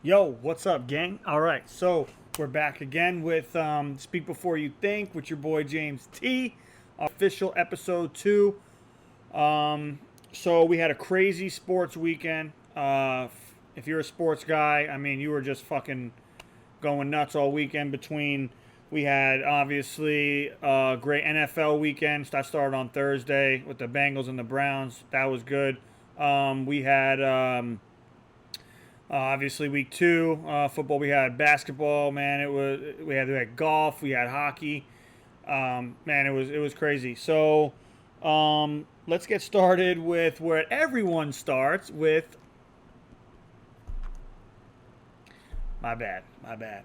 Yo, what's up, gang? All right, so we're back again with Speak Before You Think with your boy James T. Official episode 2. So we had a crazy sports weekend. If you're a sports guy, I mean, you were just fucking going nuts all weekend. We had obviously a great NFL weekend. That started on Thursday with the Bengals and the Browns. That was good. We had. Obviously, week 2 football. We had basketball. Man, we had golf. We had hockey. Man, it was crazy. So, let's get started with where everyone starts with. My bad. I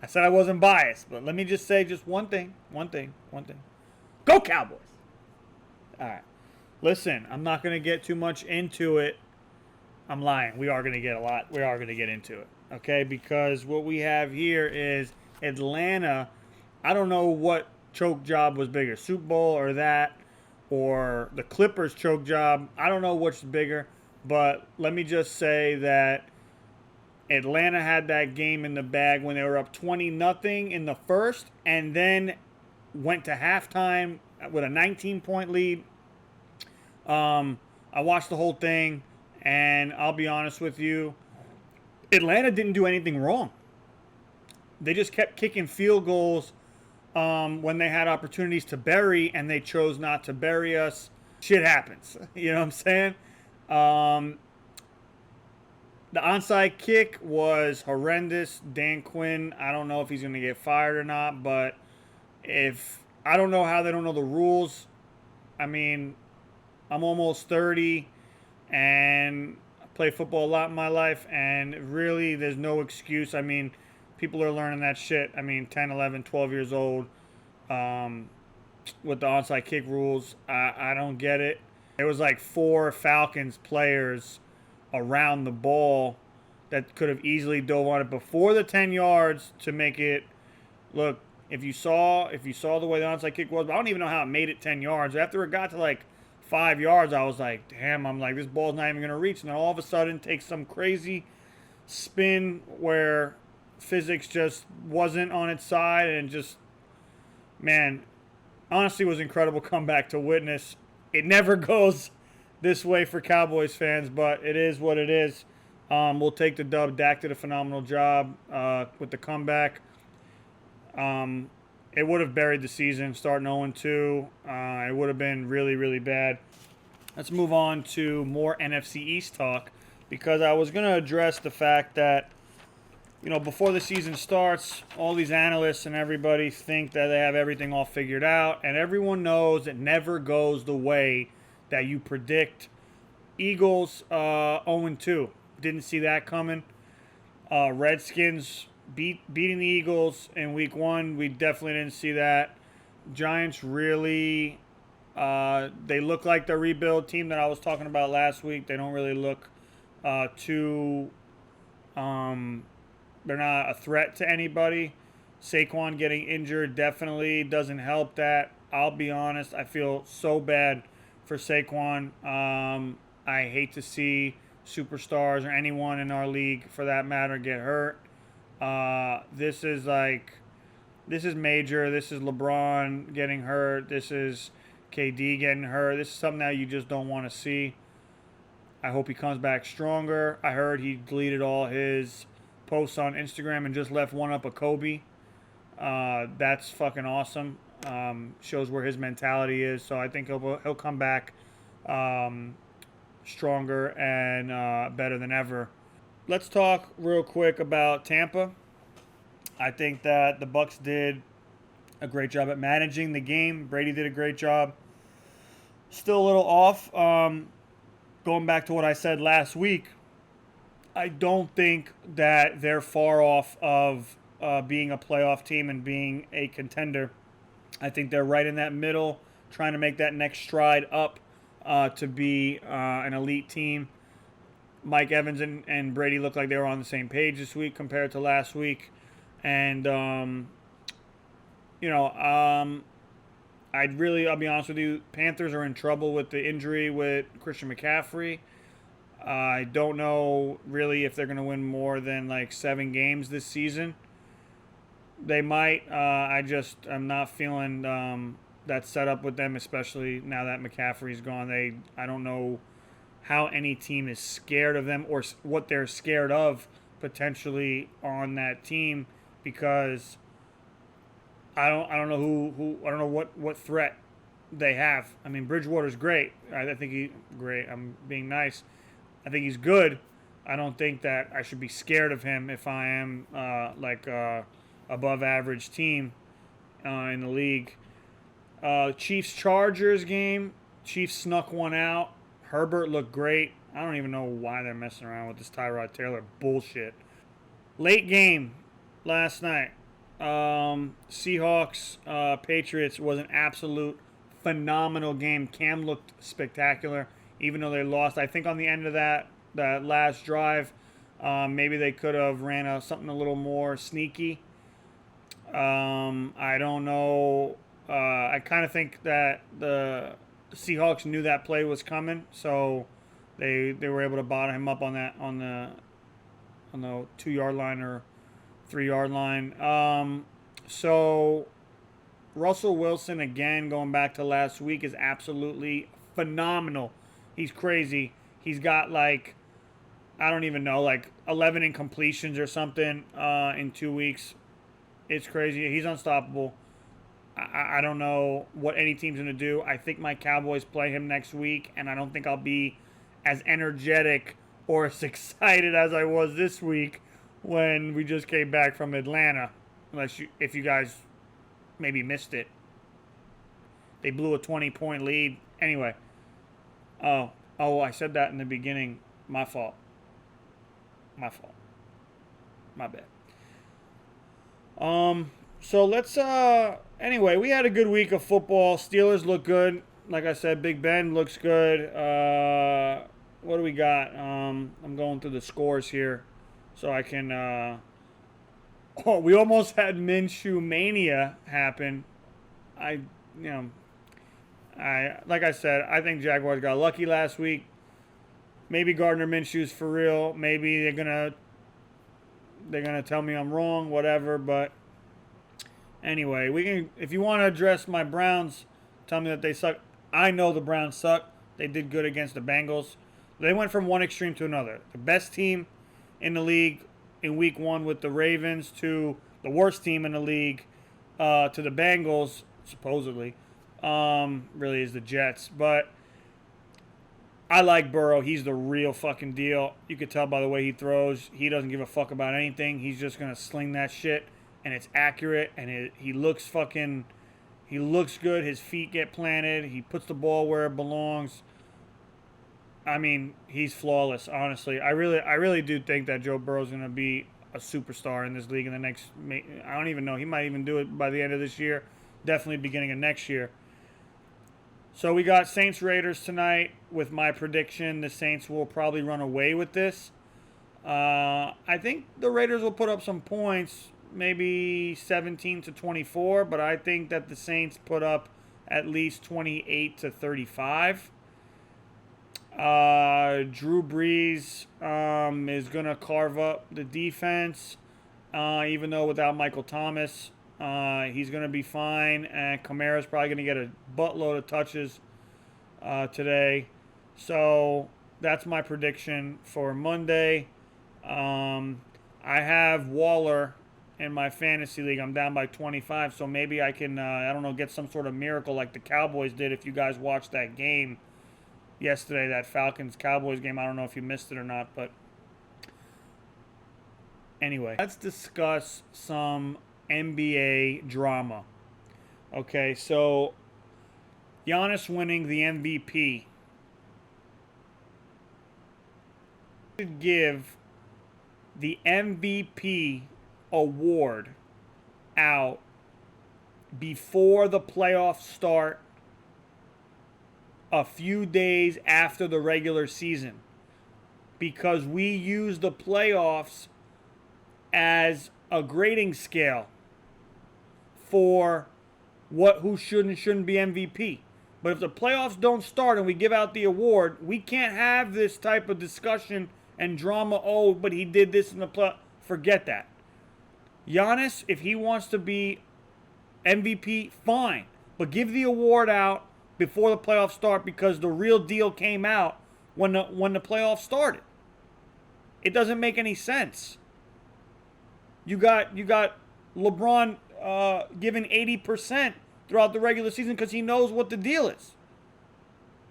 said I wasn't biased, but let me just say just one thing. Go Cowboys! All right. Listen, I'm not gonna get too much into it. I'm lying. We are going to get a lot. We are going to get into it. Okay? Because what we have here is Atlanta. I don't know what choke job was bigger, Super Bowl or that, or the Clippers choke job. I don't know which is bigger. But let me just say that Atlanta had that game in the bag when they were up 20-0 in the first and then went to halftime with a 19-point lead. I watched the whole thing. And I'll be honest with you, Atlanta didn't do anything wrong. They just kept kicking field goals when they had opportunities to bury, and they chose not to bury us. Shit happens. You know what I'm saying? The onside kick was horrendous. Dan Quinn, I don't know if he's going to get fired or not, but I don't know how they don't know the rules. I mean, I'm almost 30 and I play football a lot in my life, and really there's no excuse. I mean, people are learning that shit. I mean, 10, 11, 12 years old with the onside kick rules. I don't get it. There was like 4 Falcons players around the ball that could have easily dove on it before the 10 yards to make it look. If you saw the way the onside kick was, I don't even know how it made it 10 yards. After it got to like 5 yards, I was like, damn, I'm like, this ball's not even going to reach. And then all of a sudden, takes some crazy spin where physics just wasn't on its side. And just, man, honestly, was incredible comeback to witness. It never goes this way for Cowboys fans, but it is what it is. We'll take the dub. Dak did a phenomenal job with the comeback. It would have buried the season, starting 0-2. It would have been really, really bad. Let's move on to more NFC East talk, because I was going to address the fact that, before the season starts, all these analysts and everybody think that they have everything all figured out, and everyone knows it never goes the way that you predict. Eagles 0-2. Didn't see that coming. Redskins beating the Eagles in week 1. We definitely didn't see that. Giants really, they look like the rebuild team that I was talking about last week. They don't really look too, they're not a threat to anybody. Saquon getting injured definitely doesn't help that. I'll be honest, I feel so bad for Saquon. I hate to see superstars or anyone in our league, for that matter, get hurt. This is major. This is LeBron getting hurt. This is KD getting hurt. This is something that you just don't want to see. I hope he comes back stronger. I heard he deleted all his posts on Instagram and just left one up of Kobe. That's fucking awesome. Shows where his mentality is. So I think he'll come back stronger and better than ever. Let's talk real quick about Tampa. I think that the Bucks did a great job at managing the game. Brady did a great job. Still a little off. Going back to what I said last week, I don't think that they're far off of being a playoff team and being a contender. I think they're right in that middle, trying to make that next stride up to be an elite team. Mike Evans and Brady looked like they were on the same page this week compared to last week. And, I'll be honest with you, Panthers are in trouble with the injury with Christian McCaffrey. I don't know really if they're going to win more than like 7 games this season. They might. I'm not feeling that setup with them, especially now that McCaffrey's gone. I don't know how any team is scared of them or what they're scared of potentially on that team because I don't know I don't know what threat they have. I mean, Bridgewater's great. I think great. I'm being nice. I think he's good. I don't think that I should be scared of him if I am above average team in the league. Chiefs Chargers game. Chiefs snuck one out. Herbert looked great. I don't even know why they're messing around with this Tyrod Taylor bullshit. Late game last night. Seahawks Patriots was an absolute phenomenal game. Cam looked spectacular, even though they lost. I think on the end of that last drive, maybe they could have ran something a little more sneaky. I don't know. I kind of think that the Seahawks knew that play was coming, so they were able to bottom him up on the 2 yard line or 3 yard line. So Russell Wilson, again, going back to last week, is absolutely phenomenal. He's crazy. He's got I don't even know, 11 incompletions or something in 2 weeks. It's crazy. He's unstoppable. I don't know what any team's going to do. I think my Cowboys play him next week, and I don't think I'll be as energetic or as excited as I was this week when we just came back from Atlanta. If you guys maybe missed it. They blew a 20-point lead. Anyway. Oh, I said that in the beginning. My fault. My bad. So let's anyway, we had a good week of football. Steelers look good. Like I said, Big Ben looks good. What do we got? I'm going through the scores here so I can we almost had Minshew mania happen. Like I said, I think Jaguars got lucky last week. Maybe Gardner Minshew's for real. Maybe they're gonna tell me I'm wrong, whatever. But anyway, if you want to address my Browns, tell me that they suck. I know the Browns suck. They did good against the Bengals. They went from one extreme to another. The best team in the league in week 1 with the Ravens to the worst team in the league to the Bengals, supposedly. Really is the Jets. But I like Burrow. He's the real fucking deal. You could tell by the way he throws. He doesn't give a fuck about anything. He's just going to sling that shit, and it's accurate, and he looks fucking... He looks good. His feet get planted. He puts the ball where it belongs. I mean, he's flawless, honestly. I really do think that Joe Burrow's going to be a superstar in this league in the next... I don't even know. He might even do it by the end of this year. Definitely beginning of next year. So we got Saints-Raiders tonight. With my prediction, the Saints will probably run away with this. I think the Raiders will put up some points, maybe 17-24, but I think that the Saints put up at least 28-35. Drew Brees is going to carve up the defense, even though without Michael Thomas, he's going to be fine. And Kamara's probably going to get a buttload of touches today. So that's my prediction for Monday. I have Waller in my fantasy league. I'm down by 25, so maybe I can, I don't know, get some sort of miracle like the Cowboys did. If you guys watched that game yesterday, that Falcons-Cowboys game, I don't know if you missed it or not, but anyway, let's discuss some NBA drama. Okay, so Giannis winning the MVP. Give the MVP award out before the playoffs start, a few days after the regular season, because we use the playoffs as a grading scale for who should and shouldn't be MVP. But if the playoffs don't start and we give out the award, we can't have this type of discussion and drama. Oh, but he did this in the play. Forget that. Giannis, if he wants to be MVP, fine. But give the award out before the playoffs start, because the real deal came out when the playoffs started. It doesn't make any sense. You got LeBron given 80% throughout the regular season because he knows what the deal is.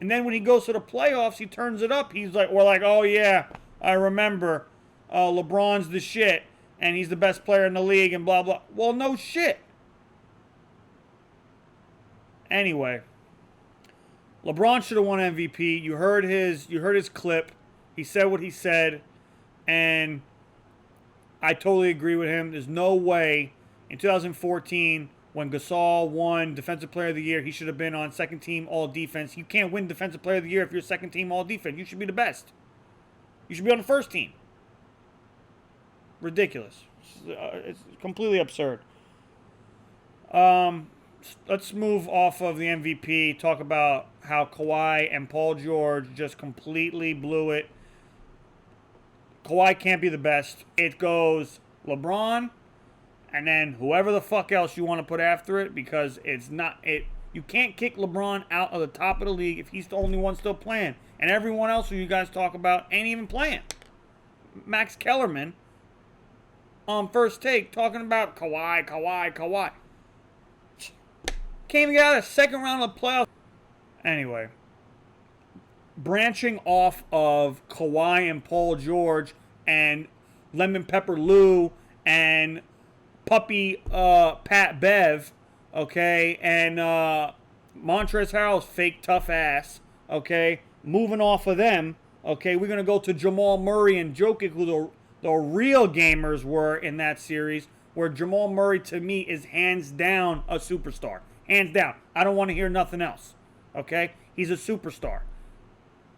And then when he goes to the playoffs, he turns it up. We're like, oh yeah, I remember. LeBron's the shit, and he's the best player in the league, and blah blah. Well, no shit. Anyway, LeBron should have won MVP. You heard his clip. He said what he said, and I totally agree with him. There's no way in 2014, when Gasol won Defensive Player of the Year, he should have been on second team all defense. You can't win Defensive Player of the Year if you're second team all defense. You should be the best. You should be on the first team. Ridiculous. It's completely absurd. Let's move off of the MVP. Talk about how Kawhi and Paul George just completely blew it. Kawhi can't be the best. It goes LeBron, and then whoever the fuck else you want to put after it, because it's not it. You can't kick LeBron out of the top of the league if he's the only one still playing, and everyone else who you guys talk about ain't even playing. Max Kellerman on First Take talking about Kawhi. Can't even get out of the second round of the playoffs. Anyway, branching off of Kawhi and Paul George and Lemon Pepper Lou and Puppy Pat Bev, okay, and Montrezl Harrell's fake tough ass, okay, moving off of them, okay, we're going to go to Jamal Murray and Jokic, who the real gamers were in that series, where Jamal Murray, to me, is hands down a superstar. Hands down. I don't want to hear nothing else, okay? He's a superstar.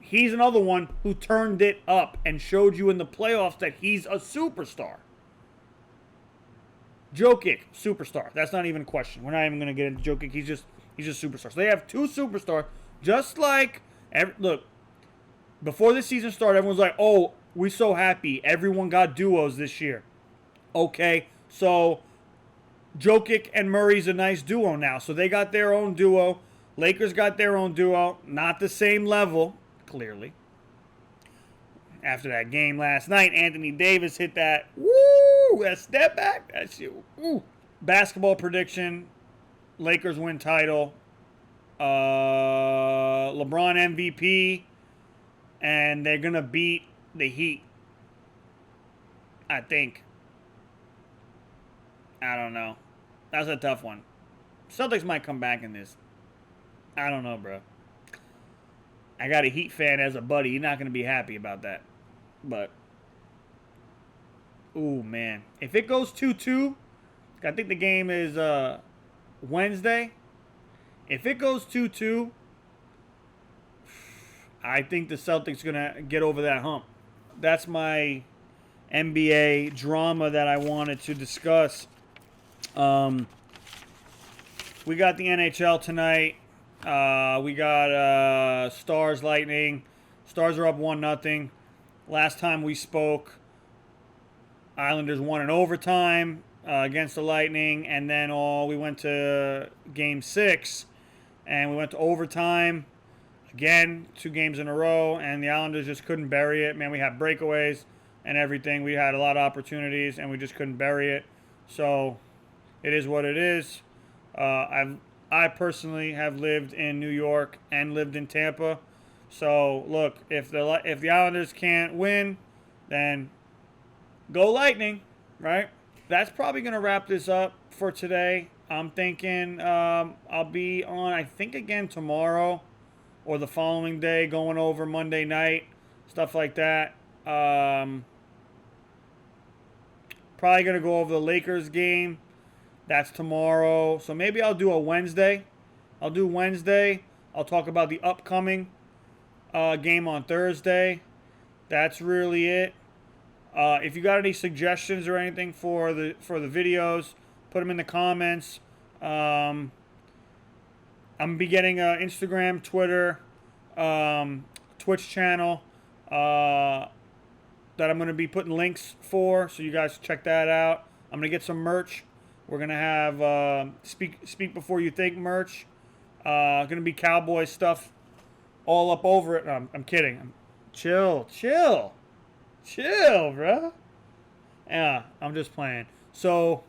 He's another one who turned it up and showed you in the playoffs that he's a superstar. Jokic, superstar. That's not even a question. We're not even going to get into Jokic. He's just superstar. So they have two superstars. Just like, look, before the season started, everyone's like, oh, we're so happy. Everyone got duos this year. Okay, so Jokic and Murray's a nice duo now. So they got their own duo. Lakers got their own duo. Not the same level, clearly. After that game last night, Anthony Davis hit that, that step back. That shit, woo. Basketball prediction, Lakers win title. LeBron MVP, and they're going to beat the Heat, I think. I don't know. That's a tough one. Celtics might come back in this. I don't know, bro. I got a Heat fan as a buddy. You're not going to be happy about that. But, ooh, man. If it goes 2-2, I think the game is Wednesday. If it goes 2-2, I think the Celtics are going to get over that hump. That's my NBA drama that I wanted to discuss. We got the NHL tonight. We got Stars Lightning. Stars are up 1-0. Last time we spoke, Islanders won in overtime against the Lightning, and then we went to Game 6, and we went to overtime again, 2 games in a row, and the Islanders just couldn't bury it. Man, we had breakaways and everything. We had a lot of opportunities, and we just couldn't bury it. So it is what it is. I personally have lived in New York and lived in Tampa. So look, if the Islanders can't win, then go Lightning, right? That's probably gonna wrap this up for today. I'm thinking I'll be on, I think, again tomorrow or the following day, going over Monday night, stuff like that. Probably gonna go over the Lakers game. That's tomorrow. So maybe I'll do a Wednesday. I'll do Wednesday. I'll talk about the upcoming game on Thursday. That's really it. If you got any suggestions or anything for the videos, put them in the comments. I I'm gonna be getting an Instagram, Twitter, Twitch channel that I'm gonna be putting links for, so you guys check that out. I'm gonna get some merch. We're gonna have speak before you think merch. Gonna be cowboy stuff all up over it. No, I'm kidding. Chill, bro. Yeah, I'm just playing. So,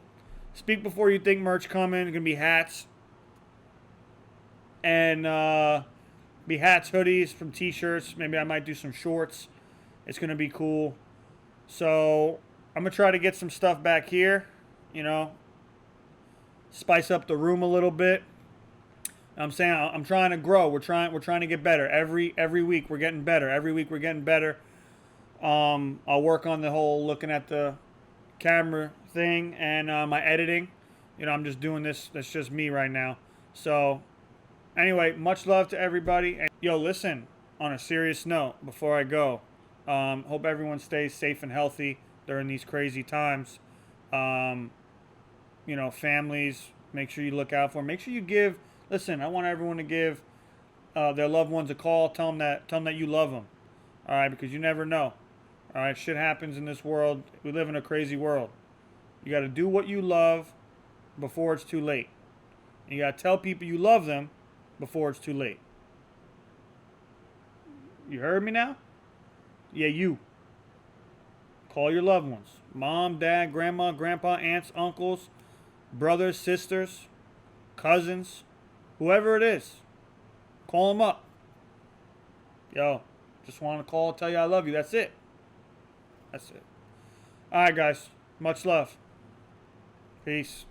speak before you think merch coming. Gonna be hats and be hats, hoodies, from t-shirts. Maybe I might do some shorts. It's gonna be cool. So I'm gonna try to get some stuff back here. You know, spice up the room a little bit. I'm saying I'm trying to grow. We're trying to get better. Every week we're getting better. Every week we're getting better. I'll work on the whole looking at the camera thing and my editing. You know, I'm just doing this. That's just me right now. So anyway, much love to everybody. And yo, listen, on a serious note, before I go, hope everyone stays safe and healthy during these crazy times. You know, families, make sure you look out for them. Make sure you give. Listen, I want everyone to give their loved ones a call. Tell them that you love them. All right, because you never know. All right, shit happens in this world. We live in a crazy world. You got to do what you love before it's too late. You got to tell people you love them before it's too late. You heard me now? Yeah, you. Call your loved ones. Mom, dad, grandma, grandpa, aunts, uncles, brothers, sisters, cousins, whoever it is. Call them up. Yo, just want to call, tell you I love you. That's it. That's it. All right, guys. Much love. Peace.